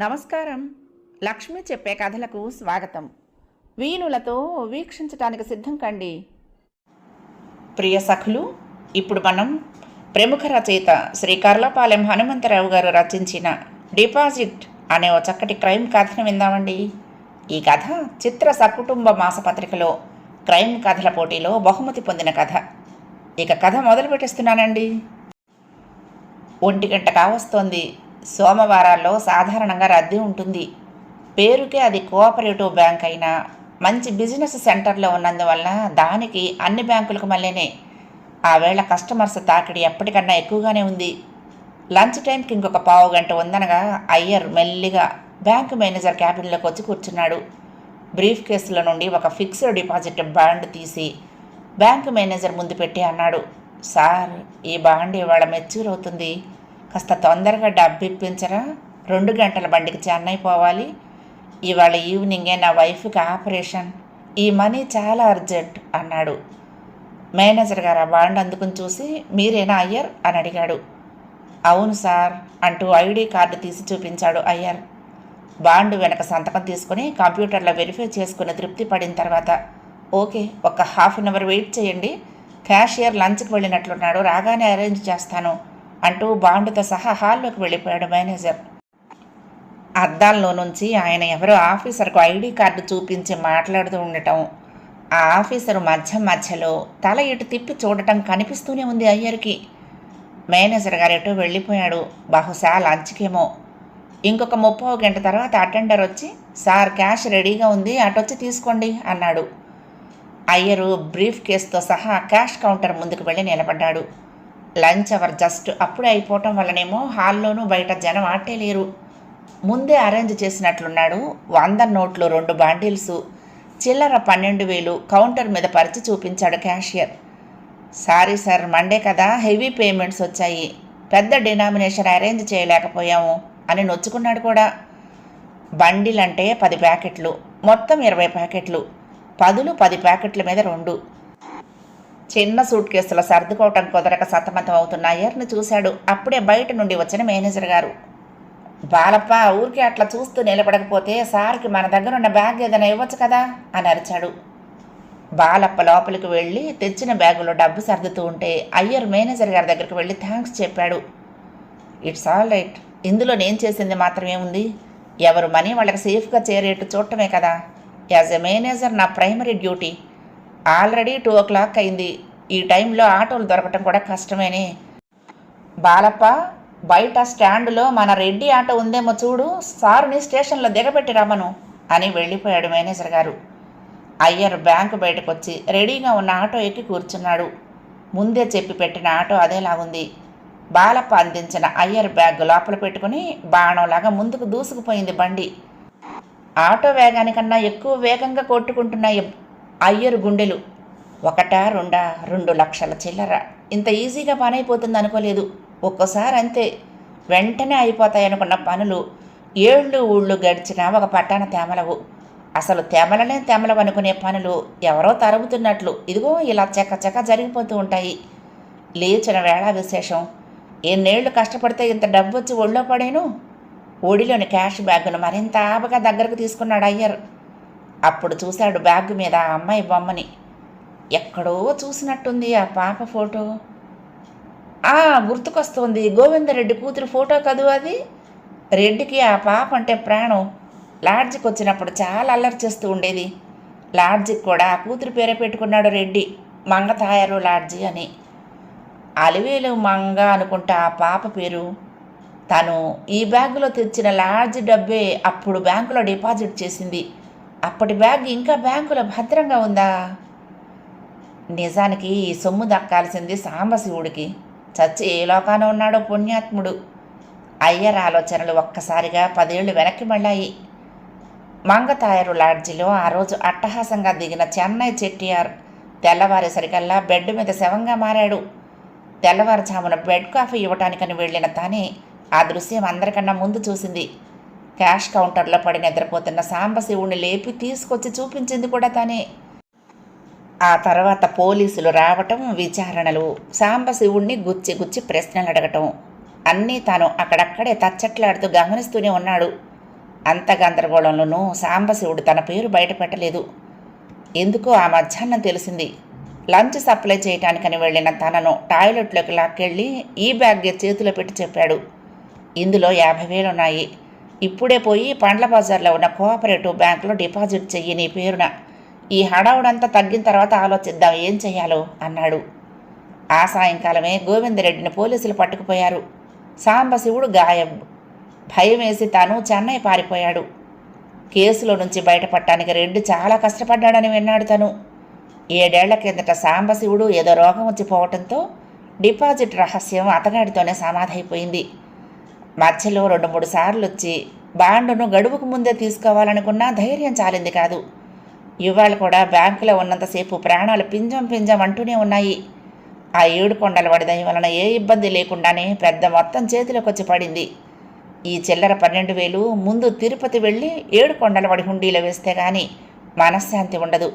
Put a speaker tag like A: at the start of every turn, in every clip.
A: నమస్కారం. లక్ష్మి చెప్పే కథలకు స్వాగతం. వీణులతో వీక్షించటానికి సిద్ధం కండి. ప్రియ సఖులు, ఇప్పుడు మనం ప్రముఖ రచయిత శ్రీ కర్లపాలెం హనుమంతరావు గారు రచించిన డిపాజిట్ అనే ఓ చక్కటి క్రైమ్ కథను విందామండి. ఈ కథ చిత్ర సకుటుంబ మాసపత్రికలో క్రైమ్ కథల పోటీలో బహుమతి పొందిన కథ. ఇక కథ మొదలు పెట్టేస్తున్నానండి. 1 గంట కావస్తోంది. సోమవారాల్లో సాధారణంగా రద్దీ ఉంటుంది. పేరుకే అది కోఆపరేటివ్ బ్యాంక్ అయినా మంచి బిజినెస్ సెంటర్లో ఉన్నందువలన దానికి అన్ని బ్యాంకులకు మళ్ళీనే ఆ వేళ కస్టమర్స్ తాకిడి ఎప్పటికన్నా ఎక్కువగానే ఉంది. లంచ్ టైంకి ఇంకొక పావు గంట ఉందనగా అయ్యర్ మెల్లిగా బ్యాంకు మేనేజర్ క్యాబిన్లోకి వచ్చి కూర్చున్నాడు. బ్రీఫ్ కేసులో నుండి ఒక ఫిక్స్డ్ డిపాజిట్ బాండ్ తీసి బ్యాంకు మేనేజర్ ముందు పెట్టి అన్నాడు, సార్, ఈ బాండ్ ఇవాళ మెచ్యూర్ అవుతుంది. కాస్త తొందరగా డబ్బు ఇప్పించరా? 2 గంటల బండికి చెన్నై పోవాలి. ఇవాళ ఈవినింగే నా వైఫ్కి ఆపరేషన్. ఈ మనీ చాలా అర్జెంట్ అన్నాడు. మేనేజర్ గారు ఆ బాండ్ అందుకుని చూసి, మీరేనా అయ్యర్ అని అడిగాడు. అవును సార్ అంటూ ఐడి కార్డు తీసి చూపించాడు అయ్యర్. బాండ్ వెనక సంతకం తీసుకుని కంప్యూటర్లో వెరిఫై చేసుకుని తృప్తి పడిన తర్వాత, ఓకే, ఒక ½ అన్ అవర్ వెయిట్ చేయండి, క్యాషియర్ లంచ్కి వెళ్ళినట్లున్నాడు, రాగానే అరేంజ్ చేస్తాను అంటూ బాండుతో సహా హాల్లోకి వెళ్ళిపోయాడు మేనేజర్. అద్దాల్లో నుంచి ఆయన ఎవరో ఆఫీసర్కు ఐడి కార్డు చూపించి మాట్లాడుతూ ఉండటం, ఆ ఆఫీసరు మధ్యలో తల ఇటు తిప్పి చూడటం కనిపిస్తూనే ఉంది అయ్యర్కి. మేనేజర్ గారు ఎటో వెళ్ళిపోయాడు, బహుశా లంచ్కేమో. ఇంకొక 30 గంట తర్వాత అటెండర్ వచ్చి, సార్, క్యాష్ రెడీగా ఉంది, అటొచ్చి తీసుకోండి అన్నాడు. అయ్యరు బ్రీఫ్ కేసుతో సహా క్యాష్ కౌంటర్ ముందుకు వెళ్ళి నిలబడ్డాడు. లంచ్ అవర్ జస్ట్ అప్పుడే అయిపోవటం వల్లనేమో హాల్లోనూ బయట జనం ఆటే లేరు. ముందే అరేంజ్ చేసినట్లున్నాడు. 100 నోట్లు 2 బాండిల్సు, చిల్లర 12,000 కౌంటర్ మీద పరిచి చూపించాడు క్యాషియర్. సారీ సార్, మండే కదా, హెవీ పేమెంట్స్ వచ్చాయి, పెద్ద డినామినేషన్ అరేంజ్ చేయలేకపోయాము అని నొచ్చుకున్నాడు కూడా. బండిల్ అంటే 10 ప్యాకెట్లు, మొత్తం 20 ప్యాకెట్లు, 10 ప్యాకెట్ల మీద 2. చిన్న సూట్ కేసులో సర్దుకోవటం కుదరక సతమతం అవుతున్న అయ్యర్ని చూశాడు. అప్పుడే బయట నుండి వచ్చిన మేనేజర్ గారు, బాలప్ప, ఊరికి అట్లా చూస్తూ నిలబడకపోతే సార్కి మన దగ్గర ఉన్న బ్యాగ్ ఏదైనా ఇవ్వచ్చు కదా అని అరిచాడు. బాలప్ప లోపలికి వెళ్ళి తెచ్చిన బ్యాగులో డబ్బు సర్దుతూ ఉంటే అయ్యర్ మేనేజర్ గారి దగ్గరికి వెళ్ళి థ్యాంక్స్ చెప్పాడు. ఇట్స్ ఆల్ రైట్, ఇందులో నేను చేసింది మాత్రమే ఉంది, ఎవరు మనీ వాళ్ళకి సేఫ్గా చేరేట్టు చూడటమే కదా. యాజ్ ఎ మేనేజర్ నా ప్రైమరీ డ్యూటీ. ఆల్రెడీ 2 o'clock అయింది. ఈ టైంలో ఆటోలు దొరకటం కూడా కష్టమేనే. బాలప్ప, బయట స్టాండులో మన రెడ్డి ఆటో ఉందేమో చూడు, సారుని స్టేషన్లో దిగబెట్టి రమ్మను అని వెళ్ళిపోయాడు మేనేజర్ గారు. అయ్యర్ బ్యాంకు బయటకు వచ్చి రెడీగా ఉన్న ఆటో ఎక్కి కూర్చున్నాడు. ముందే చెప్పి పెట్టిన ఆటో అదేలాగుంది. బాలప్ప అందించిన అయ్యర్ బ్యాగ్ లోపల పెట్టుకుని బాణంలాగా ముందుకు దూసుకుపోయింది బండి. ఆటో వేగానికన్నా ఎక్కువ వేగంగా కొట్టుకుంటున్నాయి అయ్యరు గుండెలు. 2 లక్షల చిల్లర. ఇంత ఈజీగా పని అయిపోతుంది అనుకోలేదు. ఒక్కోసారి అంతే, వెంటనే అయిపోతాయనుకున్న పనులు ఊళ్ళు గడిచినా ఒక పట్టాన తెమలవు. అసలు తెమలనే తెమలవనుకునే పనులు ఎవరో తరుగుతున్నట్లు ఇదిగో ఇలా చకచక జరిగిపోతూ ఉంటాయి. లేచిన వేళ విశేషం. ఎన్నేళ్లు కష్టపడితే ఇంత డబ్బు వచ్చి ఒళ్ళో పడేను. ఒడిలోని క్యాష్ బ్యాగును మరింత ఆబగా దగ్గరకు తీసుకున్నాడు అయ్యర్. అప్పుడు చూశాడు బ్యాగ్ మీద ఆ అమ్మాయి బొమ్మని. ఎక్కడో చూసినట్టుంది ఆ పాప ఫోటో. గుర్తుకొస్తోంది, గోవిందరెడ్డి కూతురు ఫోటో కదూ అది. రెడ్డికి ఆ పాప అంటే ప్రాణం. లాడ్జికి వచ్చినప్పుడు చాలా అల్లరి చేస్తూ ఉండేది. లాడ్జికి కూడా ఆ కూతురు పేరే పెట్టుకున్నాడు రెడ్డి, మంగతాయారు లాడ్జి అని. అలివేలు మంగ అనుకుంటా ఆ పాప పేరు. తను ఈ బ్యాగులో తెచ్చిన లాడ్జి డబ్బే అప్పుడు బ్యాంకులో డిపాజిట్ చేసింది. అప్పటి బ్యాగ్ ఇంకా బ్యాంకులో భద్రంగా ఉందా? నిజానికి ఈ సొమ్ము దక్కాల్సింది సాంబశివుడికి. చచ్చి ఏ లోకాన ఉన్నాడో పుణ్యాత్ముడు. అయ్యర్ ఆలోచనలు ఒక్కసారిగా 10 ఏళ్లు వెనక్కి మళ్ళాయి. మంగతాయరు లాడ్జిలో ఆ రోజు అట్టహాసంగా దిగిన చెన్నై చెట్టియార్ తెల్లవారేసరికల్లా బెడ్ మీద శవంగా మారాడు. తెల్లవారుజామున బెడ్ కాఫీ ఇవ్వటానికని వెళ్ళిన తానే ఆ దృశ్యం అందరికన్నా ముందు చూసింది. క్యాష్ కౌంటర్లో పడి నిద్రపోతున్న సాంబశివుణ్ణి లేపి తీసుకొచ్చి చూపించింది కూడా తానే. ఆ తర్వాత పోలీసులు రావటం, విచారణలు, సాంబశివుణ్ణి గుచ్చి ప్రశ్నలు అడగటం, అన్నీ తాను అక్కడక్కడే తచ్చట్లాడుతూ గమనిస్తూనే ఉన్నాడు. అంత గందరగోళంలోనూ సాంబశివుడు తన పేరు బయట పెట్టలేదు. ఎందుకో ఆ మధ్యాహ్నం తెలిసింది. లంచ్ సప్లై చేయటానికని వెళ్ళిన తనను టాయిలెట్లోకి లాక్కెళ్ళి ఈ బ్యాగ్ చేతిలో పెట్టి చెప్పాడు, ఇందులో 50,000 ఉన్నాయి. ఇప్పుడే పోయి పండ్ల బజార్లో ఉన్న కోఆపరేటివ్ బ్యాంకులో డిపాజిట్ చెయ్యి నీ పేరున. ఈ హడావుడంతా తగ్గిన తర్వాత ఆలోచిద్దాం ఏం చెయ్యాలో అన్నాడు. ఆ సాయంకాలమే గోవిందరెడ్డిని పోలీసులు పట్టుకుపోయారు. సాంబశివుడు గాయబ్. భయం వేసి తాను చెన్నై పారిపోయాడు. కేసులో నుంచి బయటపడటానికి రెడ్డి చాలా కష్టపడ్డాడని విన్నాడు తను. 7 ఏళ్ల కిందట సాంబశివుడు ఏదో రోగం వచ్చి పోవటంతో డిపాజిట్ రహస్యం అతగాడితోనే సమాధైపోయింది. మధ్యలో 2-3 సార్లు వచ్చి బాండును గడువుకు ముందే తీసుకోవాలనుకున్నా ధైర్యం చాలింది కాదు. ఇవాళ కూడా బ్యాంకులో ఉన్నంతసేపు ప్రాణాలు పింజం పింజం అంటూనే ఉన్నాయి. ఆ 7 కొండల వాడి దయ వలన ఏ ఇబ్బంది లేకుండానే పెద్ద మొత్తం చేతిలోకి వచ్చి పడింది. ఈ చిల్లర 12,000 ముందు తిరుపతి వెళ్ళి 7 కొండల వాడి హుండీలో వేస్తే గాని మనశ్శాంతి ఉండదు.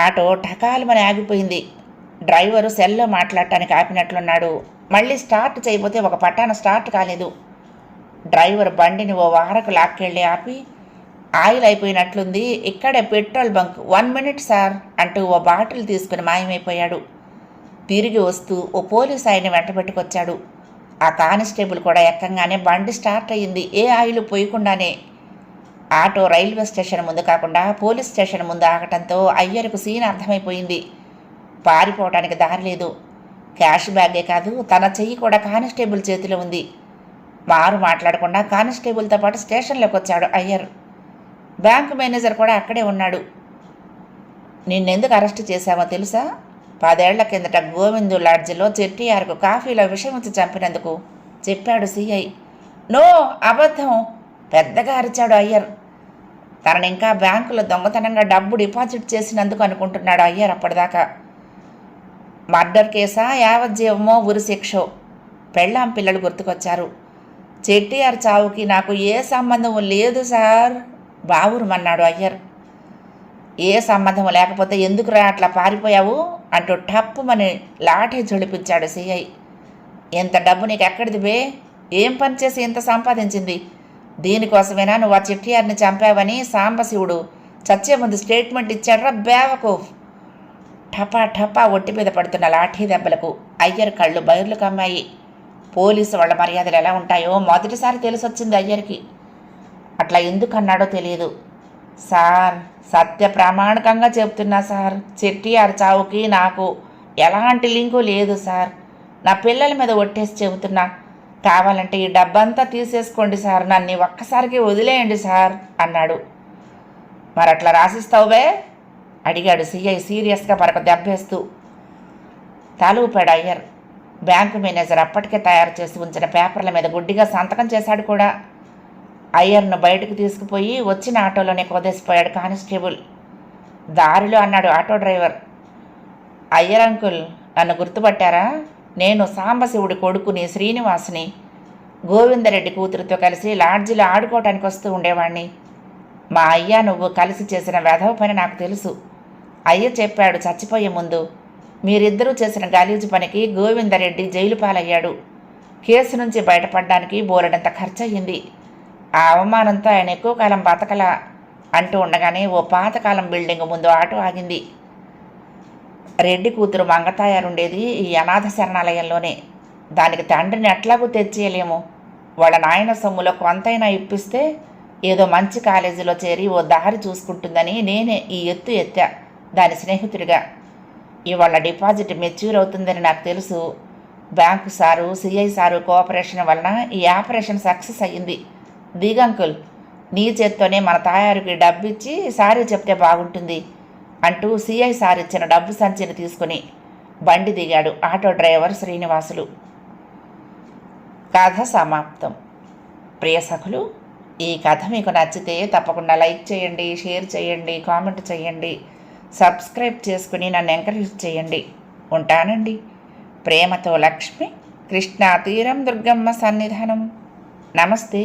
A: ఆటో టకాలుమని ఆగిపోయింది. డ్రైవరు సెల్లో మాట్లాడటానికి ఆపినట్లున్నాడు. మళ్ళీ స్టార్ట్ చేయబోతే ఒక పట్టాన స్టార్ట్ కాలేదు. డ్రైవర్ బండిని ఓ వారకు లాక్కెళ్ళి ఆపి, ఆయిల్ అయిపోయినట్లుంది, ఇక్కడే పెట్రోల్ బంక్, 1 మినిట్ సార్ అంటూ ఓ బాటిల్ తీసుకుని మాయమైపోయాడు. తిరిగి వస్తూ ఓ పోలీస్ ఆయన్ని వెంటబెట్టుకొచ్చాడు. ఆ కానిస్టేబుల్ కూడా ఎక్కంగానే బండి స్టార్ట్ అయ్యింది, ఏ ఆయిల్ పోయకుండానే. ఆటో రైల్వే స్టేషన్ ముందు కాకుండా పోలీస్ స్టేషన్ ముందు ఆగటంతో అయ్యర్కు సీన్ అర్థమైపోయింది. పారిపోవటానికి దారి లేదు. క్యాష్ బ్యాగే కాదు, తన చెయ్యి కూడా కానిస్టేబుల్ చేతిలో ఉంది. మారు మాట్లాడకుండా కానిస్టేబుల్తో పాటు స్టేషన్లోకి వచ్చాడు అయ్యర్. బ్యాంకు మేనేజర్ కూడా అక్కడే ఉన్నాడు. నిన్నెందుకు అరెస్ట్ చేశామో తెలుసా? 10 ఏళ్ల కిందట గోవిందు లాడ్జిలో చెట్టియార్కు కాఫీలో విషం వచ్చి చంపినందుకు చెప్పాడు సిఐ. నో, అబద్ధం, పెద్దగా అరిచాడు అయ్యర్. తనని ఇంకా బ్యాంకులో దొంగతనంగా డబ్బు డిపాజిట్ చేసినందుకు అనుకుంటున్నాడు అయ్యర్ అప్పటిదాకా. మర్డర్ కేసా, యావజ్జీవమో, ఉరిశిక్షో? పెళ్ళాం పిల్లలు గుర్తుకొచ్చారు. చెట్టియార్ చావుకి నాకు ఏ సంబంధం లేదు సార్, బావురుమన్నాడు అయ్యర్. ఏ సంబంధం లేకపోతే ఎందుకురా అట్లా పారిపోయావు అంటూ టప్పుమని లాఠీ జొడిపించాడు సిఐ. ఎంత డబ్బు నీకు ఎక్కడిది బే? ఏం పని చేసి ఇంత సంపాదించింది? దీనికోసమేనా నువ్వు ఆ చెట్టియార్ని చంపావని సాంబశివుడు చచ్చే ముందు స్టేట్మెంట్ ఇచ్చాడ్రా బేవకూఫ్. ఠపా ఠపా ఒట్టి మీద పడుతున్న లాఠీ దెబ్బలకు అయ్యర్ కళ్ళు బైర్లు కమ్మాయి. పోలీసు వాళ్ళ మర్యాదలు ఎలా ఉంటాయో మొదటిసారి తెలిసొచ్చింది అయ్యర్కి. అట్లా ఎందుకన్నాడో తెలియదు. సార్, సత్య ప్రామాణికంగా చెప్తున్నా సార్, చెట్టియార్ చావుకి నాకు ఎలాంటి లింకు లేదు సార్. నా పిల్లల మీద ఒట్టేసి చెబుతున్నా. కావాలంటే ఈ డబ్బంతా తీసేసుకోండి సార్, నన్ను ఒక్కసారికి వదిలేయండి సార్ అన్నాడు. మరట్లా రాసిస్తావువే అడిగాడు సిఐ సీరియస్గా మరొక దెబ్బేస్తూ. తాలూపాడు అయ్యర్. బ్యాంకు మేనేజర్ అప్పటికే తయారు చేసి ఉంచిన పేపర్ల మీద గుడ్డిగా సంతకం చేశాడు కూడా. అయ్యర్ను బయటకు తీసుకుపోయి వచ్చిన ఆటోలోనే కొదేసిపోయాడు కానిస్టేబుల్. దారిలో అన్నాడు ఆటో డ్రైవర్, అయ్యర్ అంకుల్, నన్ను గుర్తుపట్టారా? నేను సాంబశివుడి కొడుకుని శ్రీనివాసుని. గోవిందరెడ్డి కూతురుతో కలిసి లాడ్జిలో ఆడుకోవటానికి వస్తూ ఉండేవాణ్ణి. మా అయ్య నువ్వు కలిసి చేసిన వెధవ పని నాకు తెలుసు. అయ్య చెప్పాడు చచ్చిపోయే ముందు, మీరిద్దరూ చేసిన గలీజు పనికి గోవిందరెడ్డి జైలు పాలయ్యాడు. కేసు నుంచి బయటపడడానికి బోలెడంత ఖర్చయింది. ఆ అవమానంతో ఆయన ఎక్కువ కాలం బతకలా అంటూ ఉండగానే ఓ పాతకాలం బిల్డింగ్ ముందు ఆటో ఆగింది. రెడ్డి కూతురు మంగతాయారుండేది ఈ అనాథ శరణాలయంలోనే. దానికి తండ్రిని ఎట్లాగూ తెచ్చేయలేము. వాళ్ళ నాయన సొమ్ములో కొంతైనా ఇప్పిస్తే ఏదో మంచి కాలేజీలో చేరి ఓ దారి చూసుకుంటుందని నేనే ఈ ఎత్తు ఎత్తా దాని స్నేహితుడిగా. ఇవాళ డిపాజిట్ మెచ్యూర్ అవుతుందని నాకు తెలుసు. Bank sir, CI sir cooperation వలన ఈ ఆపరేషన్ సక్సెస్ అయ్యింది. దిగంకుల్, నీ చేత్తోనే మన తాయారుకి డబ్బిచ్చి సారీ చెప్తే బాగుంటుంది అంటూ సిఐ సార్ ఇచ్చిన డబ్బు సంచిని తీసుకుని బండి దిగాడు ఆటో డ్రైవర్ శ్రీనివాసులు. కథ సమాప్తం. ప్రియ సఖులు, ఈ కథ మీకు నచ్చితే తప్పకుండా లైక్ చేయండి, షేర్ చేయండి, కామెంట్ చేయండి, సబ్స్క్రైబ్ చేసుకుని నన్ను ఎంకరేజ్ చేయండి. ఉంటానండి. ప్రేమతో లక్ష్మి, కృష్ణా తీరం దుర్గమ్మ సన్నిధానం. నమస్తే.